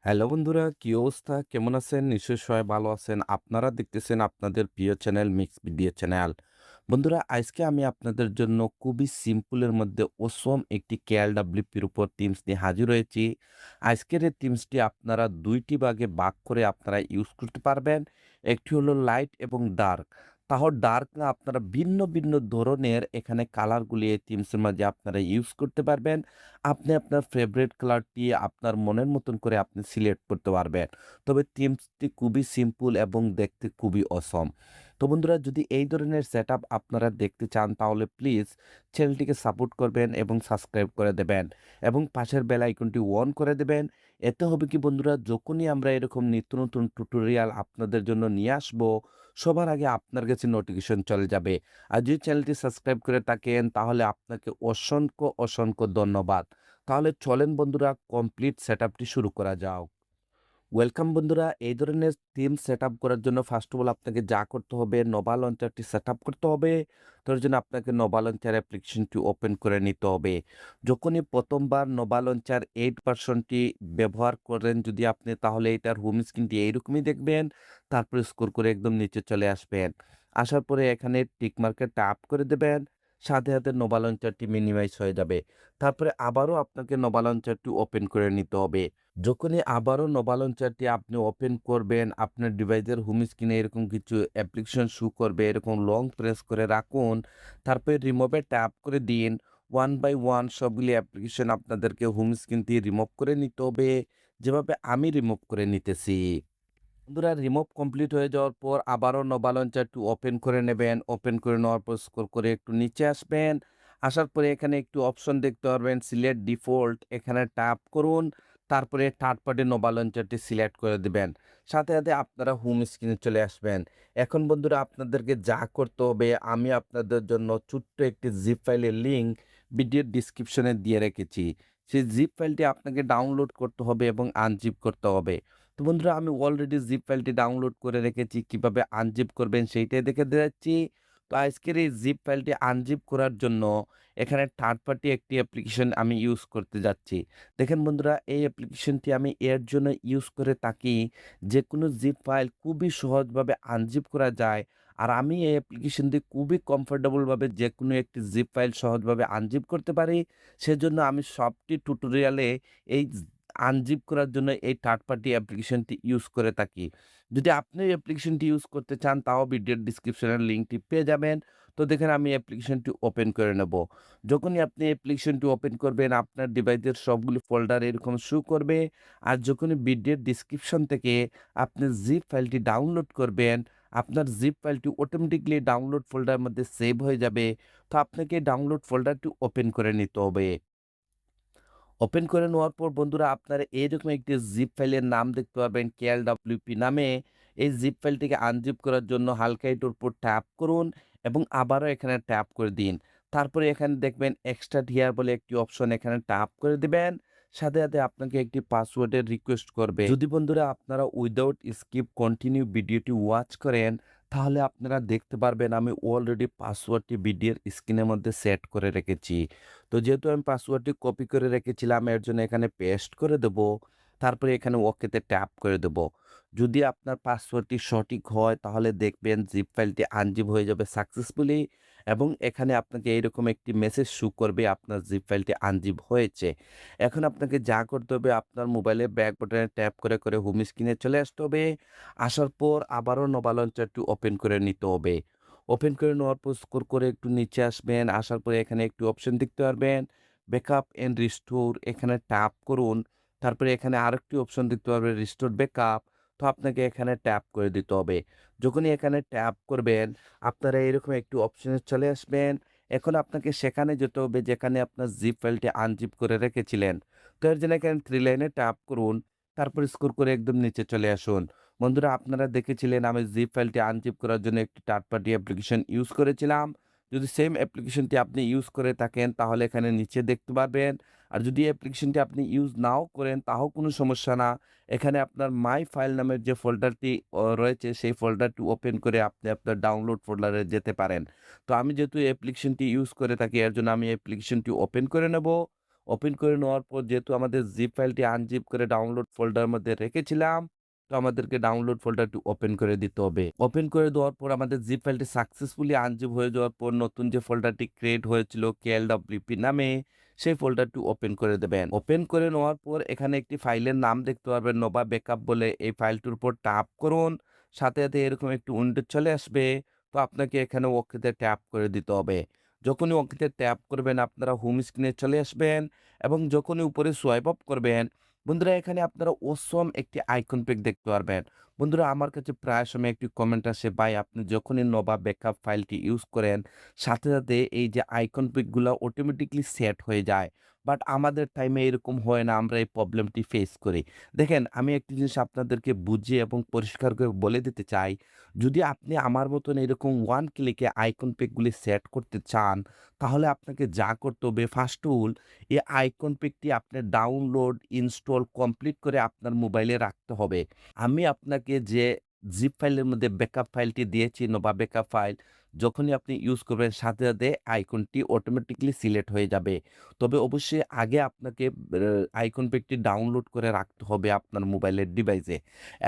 Hello বন্ধুরা, কি অবস্থা? কেমন আছেন? নিশ্চয়ই সবাই ভালো আছেন। আপনারা দেখতেছেন আপনাদের প্রিয় চ্যানেল মিক্স ভিডিও চ্যানেল। বন্ধুরা, আজকে আমি আপনাদের জন্য খুবই সিম্পলের মধ্যে অসম একটি KLWP-র উপর থিমস নিয়ে হাজির হয়েছি। আজকের এই থিমসটি আপনারা ২ টি ভাগে ভাগ করে আপনারা ইউজ করতে পারবেন। একটি হলো লাইট এবং ডার্ক। তাও ডার্ক না, আপনারা ভিন্ন, ভিন্ন ধরনের এখানে কালারগুলি এই থিমসের মাঝে আপনারা ইউজ করতে পারবেন। আপনি আপনার ফেভারিট কালারটি আপনার মনের মতন করে আপনি সিলেক্ট করতে পারবেন। তবে থিমসটি খুবই সিম্পল এবং দেখতে খুবই অসম। তো বন্ধুরা, যদি এই ধরনের সেটআপ আপনারা দেখতে চান তাহলে প্লিজ চ্যানেলটিকে সাপোর্ট করবেন এবং সাবস্ক্রাইব করে দেবেন এবং পাশের বেল আইকনটি অন করে দেবেন। এতে হবে কি বন্ধুরা, যখনই আমরা এরকম নিত্য নতুন টিউটোরিয়াল আপনাদের জন্য নিয়ে আসবো, সবার আগে আপনার কাছে নোটিফিকেশন চলে যাবে। আর যদি চ্যানেলটি সাবস্ক্রাইব করে থাকেন তাহলে আপনাকে অসংখ্য, অসংখ্য ধন্যবাদ। তাহলে চলেন বন্ধুরা, কমপ্লিট সেটআপটি শুরু করা যাক। ওয়েলকাম বন্ধুরা, এই ধরনের থিম সেটআপ করার জন্য ফার্স্ট অফ অল আপনাকে যা করতে হবে, নোভা লঞ্চারটি সেটআপ করতে হবে। তার জন্য আপনাকে নোভা লঞ্চার অ্যাপ্লিকেশনটি ওপেন করে নিতে হবে। যখনই প্রথমবার নোভা লঞ্চার 8 ভার্সনটি ব্যবহার করেন যদি আপনি, তাহলে এটার হোম স্ক্রিনটি এইরকমই দেখবেন। তারপরে স্ক্রল করে একদম নিচে চলে আসবেন। আসার পরে এখানে টিক মার্কে ট্যাপ করে দেবেন। সাথে, সাথে নোভা লঞ্চারটি মিনিমাইজ হয়ে যাবে। তারপরে আবারও আপনাকে নোভা লঞ্চারটি ওপেন করে নিতে হবে। যখনই আবারও নোভা লঞ্চারটি আপনি ওপেন করবেন, আপনার ডিভাইসের হোম স্ক্রিনে এরকম কিছু অ্যাপ্লিকেশন শো করবে, এরকম লং প্রেস করে রাখুন। তারপরে রিমুভে ট্যাপ করে দিন। ওয়ান বাই ওয়ান সবগুলি অ্যাপ্লিকেশন আপনাদেরকে হোম স্ক্রিন থেকে রিমুভ করে নিতে হবে, যেভাবে আমি রিমুভ করে নিতেছি। বন্ধুরা, রিমুভ কমপ্লিট হয়ে যাওয়ার পর আবারও নোভা লঞ্চারটি ওপেন করে নেবেন। ওপেন করে নেওয়ার পর স্ক্রল করে একটু নিচে আসবেন। আসার পরে এখানে একটু অপশন দেখতে পারবেন, সিলেক্ট ডিফল্ট, এখানে ট্যাপ করুন। তারপরে থার্ড পার্টি নোভা লঞ্চারটি সিলেক্ট করে দিবেন। সাথে, সাথে আপনারা হোম স্ক্রিনে চলে আসবেন। এখন বন্ধুরা, আপনাদেরকে যা করতে হবে, আমি আপনাদের জন্য ছোট্ট একটি জিপ ফাইলের লিঙ্ক ভিডিওর ডিসক্রিপশনে দিয়ে রেখেছি। সেই জিপ ফাইলটি আপনাকে ডাউনলোড করতে হবে এবং আনজিপ করতে হবে। তো বন্ধুরা, আমি অলরেডি জিপ ফাইলটি ডাউনলোড করে রেখেছি। কিভাবে আনজিপ করবেন সেইটাই দেখে দিচ্ছি। তো আজকের এই জিপ ফাইলটি আনজিপ করার জন্য এখানে থার্ড পার্টি একটি অ্যাপ্লিকেশন আমি ইউজ করতে যাচ্ছি। দেখেন বন্ধুরা, এই অ্যাপ্লিকেশনটি আমি এর জন্য ইউজ করে থাকি, যেকোনো জিপ ফাইল খুবই সহজভাবে আনজিপ করা যায়। আর আমি এই অ্যাপ্লিকেশন দিয়ে খুবই কমফোর্টেবলভাবে যেকোনো একটি জিপ ফাইল সহজভাবে আনজিপ করতে পারি। সেজন্য আমি সবটি টিউটোরিয়ালে এই আনজিপ করার জন্য এই থার্ড পার্টি অ্যাপ্লিকেশনটি ইউজ করে থাকি। যদি আপনি এই অ্যাপ্লিকেশনটি ইউজ করতে চান তাও ভিডিওর ডিসক্রিপশনের লিঙ্কটি পেয়ে যাবেন। তো দেখেন আমি অ্যাপ্লিকেশনটি ওপেন করে নেব। যখনই আপনি অ্যাপ্লিকেশনটি ওপেন করবেন আপনার ডিভাইসের সবগুলো ফোল্ডার এরকম শো করবে। আর যখনই ভিডিওর ডিসক্রিপশন থেকে আপনি জিপ ফাইলটি ডাউনলোড করবেন, আপনার জিপ ফাইলটি অটোমেটিক্যালি ডাউনলোড ফোল্ডারের মধ্যে সেভ হয়ে যাবে। তো আপনাকে ডাউনলোড ফোল্ডারটি ওপেন করে নিতে হবে। ওপেন করে নেওয়ার পর বন্ধুরা, আপনারা এইরকম একটি জিপ ফাইলের নাম দেখতে পারবেন KLWP নামে। এই জিপ ফাইলটিকে আনজিপ করার জন্য হালকা এটার উপর ট্যাপ করুন এবং আবারও এখানে ট্যাপ করে দিন। তারপরে এখানে দেখবেন এক্সট্রাক্ট হিয়ার বলে একটি অপশন, এখানে ট্যাপ করে দিবেন। সাথে, সাথে আপনাকে একটি পাসওয়ার্ডের রিকোয়েস্ট করবে। যদি বন্ধুরা আপনারা উইদাউট স্কিপ কন্টিনিউ ভিডিওটি ওয়াচ করেন, তাহলে আপনারা দেখতে পারবেন আমি অলরেডি পাসওয়ার্ডটি ভিডিওর স্ক্রিনের মধ্যে সেট করে রেখেছি। তো যেহেতু আমি পাসওয়ার্ডটি কপি করে রেখেছিলাম এর জন্য এখানে পেস্ট করে দেব। তারপরে এখানে ওকেতে ট্যাপ করে দেব। যদি আপনার পাসওয়ার্ডটি সঠিক হয় তাহলে দেখবেন জিপ ফাইলটি আনজিপ হয়ে যাবে সাকসেসফুলি এবং এখানে আপনাকে এইরকম একটি মেসেজ শো করবে আপনার জিপ ফাইলটি আনজিপ হয়েছে। এখন আপনাকে যা করতে হবে, আপনার মোবাইলে ব্যাক বাটনে ট্যাপ করে, করে হোম স্ক্রিনে চলে আসতে হবে। আসার পর আবারও নোভা লঞ্চারটি ওপেন করে নিতে হবে। ওপেন করে নেওয়ার পর স্ক্রল করে একটু নিচে আসবেন। আসার পরে এখানে একটি অপশন দেখতে পারবেন, ব্যাকআপ এন্ড রিস্টোর, এখানে ট্যাপ করুন। তারপরে এখানে আরেকটি অপশন দেখতে পারবেন, রিস্টোর ব্যাকআপ। তো আপনাকে এখানে ট্যাপ করে দিতে হবে। যখনই এখানে ট্যাপ করবেন, আপনারা এরকম একটি অপশনে চলে আসবেন। এখন আপনাকে সেখানে যেতে হবে যেখানে আপনার জিপ ফাইলটি আনজিপ করে রেখেছিলেন। তো এর জন্য এখানে 3 লাইনে ট্যাপ করুন। তারপর স্ক্রল করে একদম নিচে চলে আসুন। বন্ধুরা, আপনারা দেখেছিলেন আমি জিপ ফাইলটি আনজিপ করার জন্য একটি থার্ড পার্টি অ্যাপ্লিকেশন ইউজ করেছিলাম। যদি সেম অ্যাপ্লিকেশনটি আপনি ইউজ করে থাকেন তাহলে এখানে নিচে দেখতে পারবেন। আর যদি অ্যাপ্লিকেশনটি আপনি ইউজ নাও করেন তাও কোনো সমস্যা না। এখানে আপনার মাই ফাইল নামের যে ফোল্ডারটি রয়েছে সেই ফোল্ডারটি ওপেন করে আপনি আপনার ডাউনলোড ফোল্ডারে যেতে পারেন। তো আমি যেহেতু অ্যাপ্লিকেশনটি ইউজ করে থাকি এর জন্য আমি অ্যাপ্লিকেশনটি ওপেন করে নেব। ওপেন করে নেওয়ার পর যেহেতু আমাদের জিপ ফাইলটি আনজিপ করে ডাউনলোড ফোল্ডারের মধ্যে রেখেছিলাম, তো আমাদেরকে ডাউনলোড ফোল্ডারটি ওপেন করে দিতে হবে। ওপেন করে দেওয়ার পর আমাদের জিপ ফাইলটি সাকসেসফুলি আনজিপ হয়ে যাওয়ার পর নতুন যে ফোল্ডারটি ক্রিয়েট হয়েছিল KLWP নামে, সেই ফোল্ডারটি ওপেন করে দেবেন। ওপেন করে নেওয়ার পর এখানে একটি ফাইলের নাম দেখতে পারবেন নোভা ব্যাকআপ বলে। এই ফাইলটির উপর ট্যাপ করুন। সাথে এরকম একটি উইন্ডো চলে আসবে। তো আপনাকে এখানে ওকেতে ট্যাপ করে দিতে হবে। যখনই ওকেতে ট্যাপ করবেন আপনারা হোম স্ক্রিনে চলে আসবেন এবং যখনই উপরে সোয়াইপ আপ করবেন, বন্ধুরা এখানে আপনারা অসম একটি আইকন পিক দেখতে পারবেন। বন্ধুরা আমার কাছে প্রায় সময় একটি কমেন্ট আসে, ভাই আপনি যখনই নোভা ব্যাকআপ ফাইলটি ইউজ করেন, সাথে এই যে আইকন পিকগুলা অটোমেটিক্যালি সেট হয়ে যায়। বাট আমাদের টাইমে এরকম হয় না, আমরা এই প্রবলেমটি ফেস করি। দেখেন আমি একটি জিনিস আপনাদেরকে বুঝিয়ে এবং পরিষ্কার করে বলে দিতে চাই, যদি আপনি আমার মতন এরকম ওয়ান ক্লিকে আইকন পিকগুলি সেট করতে চান, তাহলে আপনাকে যা করতে হবে ফার্স্ট টুল এই আইকন পিকটি আপনার ডাউনলোড, ইনস্টল কমপ্লিট করে আপনার মোবাইলে রাখতে হবে। আমি আপনাকে যে জিপ ফাইলের মধ্যে ব্যাকআপ ফাইলটি দিয়েছি নোভা ব্যাকআপ ফাইল, যখনই আপনি ইউজ করবেন সাথে আইকনটি অটোমেটিক্যালি সিলেক্ট হয়ে যাবে। তবে অবশ্যই আগে আপনাকে আইকন পিকটি ডাউনলোড করে রাখতে হবে আপনার মোবাইলের ডিভাইসে।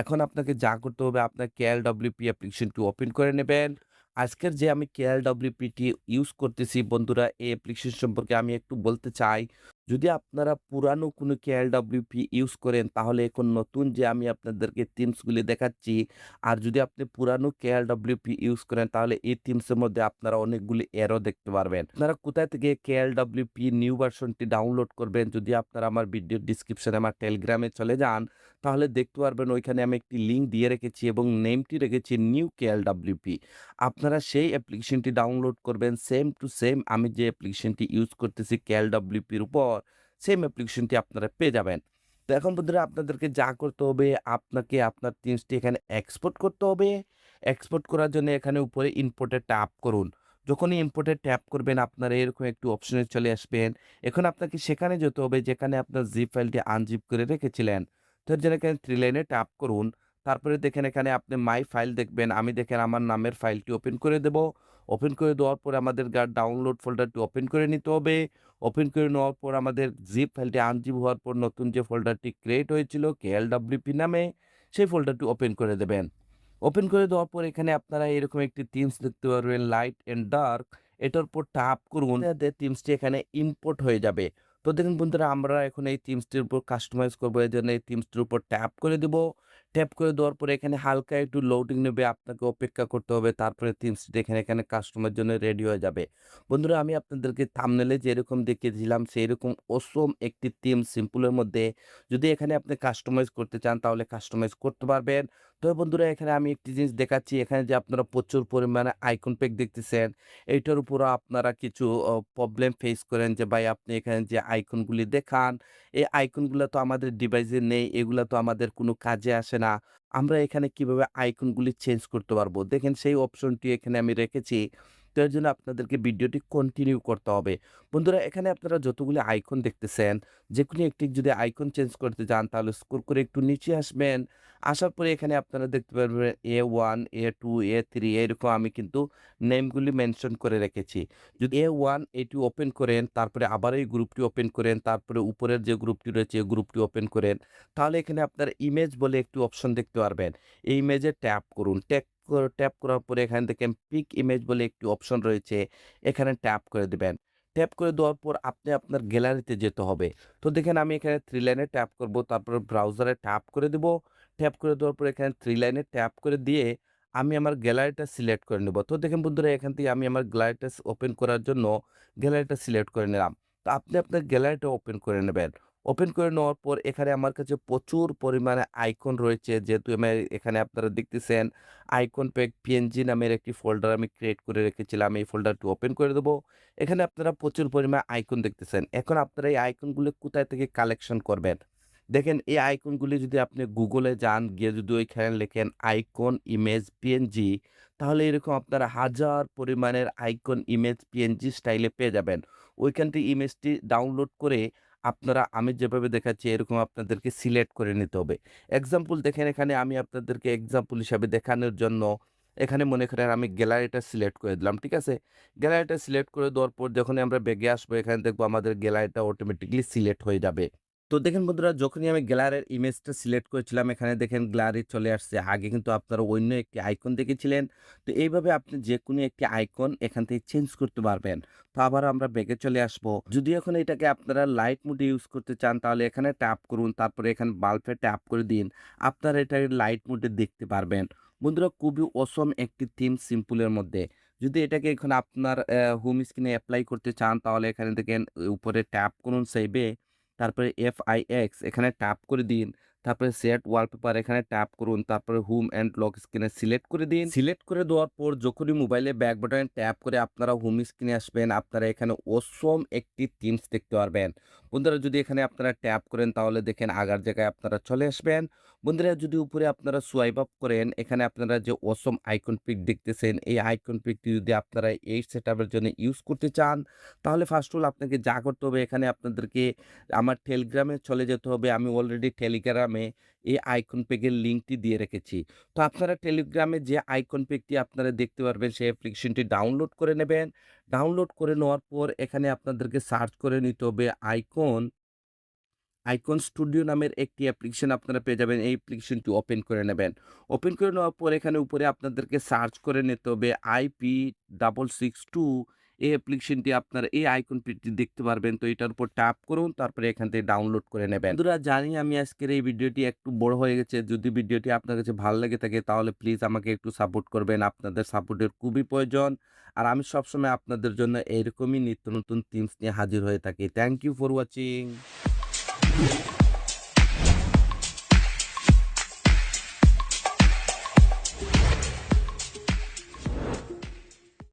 এখন আপনাকে যা করতে হবে আপনার KLWP অ্যাপ্লিকেশনটি ওপেন করে নেবেন। আজকের যে আমি KLWP ইউজ করতেছি বন্ধুরা, এই অ্যাপ্লিকেশন সম্পর্কে আমি একটু বলতে চাই। যদি আপনারা পুরানো কোনো KLWP ইউজ করেন তাহলে এখন নতুন যে আমি আপনাদেরকে থিমসগুলি দেখাচ্ছি, আর যদি আপনি পুরানো KLWP ইউজ করেন তাহলে এই থিমসের মধ্যে আপনারা অনেকগুলি এরর দেখতে পারবেন। আপনারা কোথায় থেকে KLWP নিউ ভার্সনটি ডাউনলোড করবেন, যদি আপনারা আমার ভিডিওর ডেসক্রিপশনে আমার টেলিগ্রামে চলে যান, তাহলে দেখতে পারবেন ওইখানে আমি একটি লিঙ্ক দিয়ে রেখেছি এবং নেমটি রেখেছি নিউ KLWP। আপনারা সেই অ্যাপ্লিকেশনটি ডাউনলোড করবেন সেম টু সেম আমি যে অ্যাপ্লিকেশনটি ইউজ করতেছি KLWP-র উপর, সেম অ্যাপ্লিকেশনটি আপনারা পেয়ে যাবেন। তো এখন বন্ধুরা আপনাদেরকে যা করতে হবে, আপনাকে আপনার থিমসটি এখানে এক্সপোর্ট করতে হবে। এক্সপোর্ট করার জন্য এখানে উপরে ইম্পোর্টে ট্যাপ করুন। যখনই ইম্পোর্টে ট্যাপ করবেন আপনারা এরকম একটি অপশনে চলে আসবেন। এখন আপনাকে সেখানে যেতে হবে যেখানে আপনার জিপ ফাইলটি আনজিপ করে রেখেছিলেন। তো এর জন্য এখানে 3 লাইনে ট্যাপ করুন। তারপরে দেখেন এখানে আপনি মাই ফাইল দেখবেন। আমি দেখেন আমার নামের ফাইলটি ওপেন করে দেব। ওপেন করে দেওয়ার পরে আমাদের ডাউনলোড ফোল্ডারটি ওপেন করে নিতে হবে। ওপেন করে নেওয়ার পর আমাদের জিপ ফাইলটি আনজিপ হওয়ার পর নতুন যে ফোল্ডারটি ক্রিয়েট হয়েছিল KLWP নামে, সেই ফোল্ডারটি ওপেন করে দেবেন। ওপেন করে দেওয়ার পর এখানে আপনারা এরকম একটি থিমস দেখতে পারবেন লাইট অ্যান্ড ডার্ক। এটার উপর ট্যাপ করুন। থিমসটি এখানে ইম্পোর্ট হয়ে যাবে। তো দেখুন বন্ধুরা আমরা এখন এই থিমসটির উপর কাস্টমাইজ করব। এজন্য এই থিমসটির উপর ট্যাপ করে দিব। ট্যাপ করে দেওয়ার পরে এখানে হালকা একটু লোডিং নেবে, আপনাকে অপেক্ষা করতে হবে। তারপরে থিমসটি এখানে কাস্টমারের জন্য রেডি হয়ে যাবে। বন্ধুরা আমি আপনাদেরকে থাম্বনেইলে যেরকম দেখিয়েছিলাম সেইরকম অসম একটি থিম সিম্পলের মধ্যে যদি এখানে আপনি কাস্টমাইজ করতে চান তাহলে কাস্টমাইজ করতে পারবেন। তবে বন্ধুরা এখানে আমি একটি জিনিস দেখাচ্ছি, এখানে যে আপনারা প্রচুর পরিমাণে আইকন প্যাক দেখতেছেন, এইটার উপরও আপনারা কিছু প্রবলেম ফেস করেন যে ভাই আপনি এখানে যে আইকনগুলি দেখান, এই আইকনগুলা তো আমাদের ডিভাইসে নেই, এগুলা তো আমাদের কোনো কাজে আসে না। আমরা এখানে কিভাবে আইকনগুলি চেঞ্জ করতে পারবো? দেখেন সেই অপশনটি এখানে আমি রেখেছি। তো এর জন্য আপনাদেরকে ভিডিওটি কন্টিনিউ করতে হবে। বন্ধুরা এখানে আপনারা যতগুলি আইকন দেখতেছেন, যেকোনো একটি যদি আইকন চেঞ্জ করতে চান তাহলে স্ক্রল করে একটু নিচে আসবেন। আসার পরে এখানে আপনারা দেখতে পারবেন A1, A2, A3 এরকম আমি কিন্তু নেমগুলি মেনশন করে রেখেছি। যদি A1, A2 ওপেন করেন, তারপরে আবার এই গ্রুপটি ওপেন করেন, তারপরে উপরের যে গ্রুপটি রয়েছে এই গ্রুপটি ওপেন করেন, তাহলে এখানে আপনার ইমেজ বলে একটি অপশন দেখতে পারবেন। এই ইমেজে ট্যাপ করুন। ট্যাপ করার পরে এখানে দেখেন পিক ইমেজ বলে একটি অপশন রয়েছে, এখানে ট্যাপ করে দিবেন। ট্যাপ করে দেওয়ার পর আপনি আপনার গ্যালারিতে যেতে হবে। তো দেখেন আমি এখানে 3 লাইনে ট্যাপ করব, তারপরে ব্রাউজারে ট্যাপ করে দিব। ট্যাপ করে দেওয়ার পর এখানে 3 লাইনে ট্যাপ করে দিয়ে আমি আমার গ্যালারিটা সিলেক্ট করে নেব। তো দেখেন বন্ধুরা এখান থেকে আমি আমার গ্যালারিটা ওপেন করার জন্য গ্যালারিটা সিলেক্ট করে নিলাম। তো আপনি আপনার গ্যালারিটা ওপেন করে নেবেন। ওপেন করে নেওয়ার পর এখানে আমার কাছে প্রচুর পরিমাণে আইকন রয়েছে। যেহেতু আমি এখানে আপনারা দেখতেছেন আইকন প্যাক PNG নামের একটি ফোল্ডার আমি ক্রিয়েট করে রেখেছিলাম। এই ফোল্ডারটি ওপেন করে দেব। এখানে আপনারা প্রচুর পরিমাণে আইকন দেখতেছেন। এখন আপনারা এই আইকনগুলো কোথায় থেকে কালেকশন করবেন? দেখেন এই আইকনগুলি যদি আপনি গুগলে যান, গিয়ে যদি ওইখানে লেখেন আইকন, ইমেজ, PNG, তাহলে এরকম আপনারা হাজার পরিমাণের আইকন, ইমেজ, PNG স্টাইলে পেয়ে যাবেন। ওইখান থেকে ইমেজটি ডাউনলোড করে আপনারা আমি যেভাবে দেখাচ্ছি এরকম আপনাদেরকে সিলেক্ট করে নিতে হবে। এক্সাম্পল দেখেন এখানে আমি আপনাদেরকে এক্সাম্পল হিসাবে দেখানোর জন্য এখানে মনে করেন আমি গ্যালারিটা সিলেক্ট করে দিলাম। ঠিক আছে? গ্যালারিটা সিলেক্ট করে দেওয়ার পর যখনই আমরা ব্যাগে আসবো এখানে দেখবো আমাদের গ্যালারিটা অটোমেটিক্যালি সিলেক্ট হয়ে যাবে। তো দেখেন বন্ধুরা যখনই আমি গ্যালারির ইমেজটা সিলেক্ট করেছিলাম এখানে দেখেন গ্যালারি চলে আসছে। আগে কিন্তু আপনারা অন্য একটি আইকন দেখেছিলেন। তো এইভাবে আপনি যেকোনো একটি আইকন এখান থেকে চেঞ্জ করতে পারবেন। তো আবার আমরা ব্যাকে চলে আসবো। যদি এখন এটাকে আপনারা লাইট মোডে ইউজ করতে চান তাহলে এখানে ট্যাপ করুন। তারপরে এখানে বাল্বে ট্যাপ করে দিন। আপনারা এটা লাইট মোডে দেখতে পারবেন। বন্ধুরা খুবই অসম একটি থিম সিম্পলের মধ্যে। যদি এটাকে এখন আপনার হোম স্ক্রিনে এপ্লাই করতে চান তাহলে এখানে দেখেন উপরে ট্যাপ করুন সেভে, তারপরে FIX এখানে ট্যাপ করে দিন। তারপরে সেট ওয়ালপেপার এখানে ট্যাপ করুন। তারপরে হোম অ্যান্ড লক স্ক্রিনে সিলেক্ট করে দিন। সিলেক্ট করে দেওয়ার পর যখনই মোবাইলে ব্যাক বাটনে ট্যাপ করে আপনারা হোম স্ক্রিনে আসবেন, আপনারা এখানে অসম একটি থিমস দেখতে পারবেন। বন্ধুরা যদি এখানে আপনারা ট্যাপ করেন তাহলে দেখেন আগার জায়গায় আপনারা চলে আসবেন। বন্ধুরা যদি উপরে আপনারা সোয়াইপ আপ করেন এখানে আপনারা যে অসম আইকন পিক দেখতেছেন এই আইকন পিকটি যদি আপনারা এই সেটআপের জন্য ইউজ করতে চান তাহলে ফার্স্ট অফ অল আপনাকে যা করতে হবে এখানে আপনাদেরকে আমার টেলিগ্রামে চলে যেতে হবে। আমি অলরেডি টেলিগ্রামে এই আইকন পেকের লিঙ্কটি দিয়ে রেখেছি। তো আপনারা টেলিগ্রামে যে আইকন পেকটি আপনারা দেখতে পারবেন সেই অ্যাপ্লিকেশনটি ডাউনলোড করে নেবেন। ডাউনলোড করে নেওয়ার পর এখানে আপনাদেরকে সার্চ করে নিতে হবে আইকন স্টুডিও নামের একটি অ্যাপ্লিকেশন আপনারা পেয়ে যাবেন। এই অ্যাপ্লিকেশনটি ওপেন করে নেবেন। ওপেন করে নেওয়ার পর এখানে উপরে আপনাদেরকে সার্চ করে নিতে হবে IP662 এই অ্যাপ্লিকেশনটি আপনারা এই আইকন পিকটি দেখতে পারবেন। তো এটার উপর ট্যাপ করুন তারপরে এখান থেকে ডাউনলোড করে নেবেন। বন্ধুরা জানি আমি আজকের এই ভিডিওটি একটু বড় হয়ে গেছে। যদি ভিডিওটি আপনার কাছে ভালো লেগে থাকে তাহলে প্লিজ আমাকে একটু সাপোর্ট করবেন। আপনাদের সাপোর্টের খুবই প্রয়োজন। আর আমি সবসময় আপনাদের জন্য এরকমই নিত্য নতুন থিমস নিয়ে হাজির হয়ে থাকি। Thank you for watching.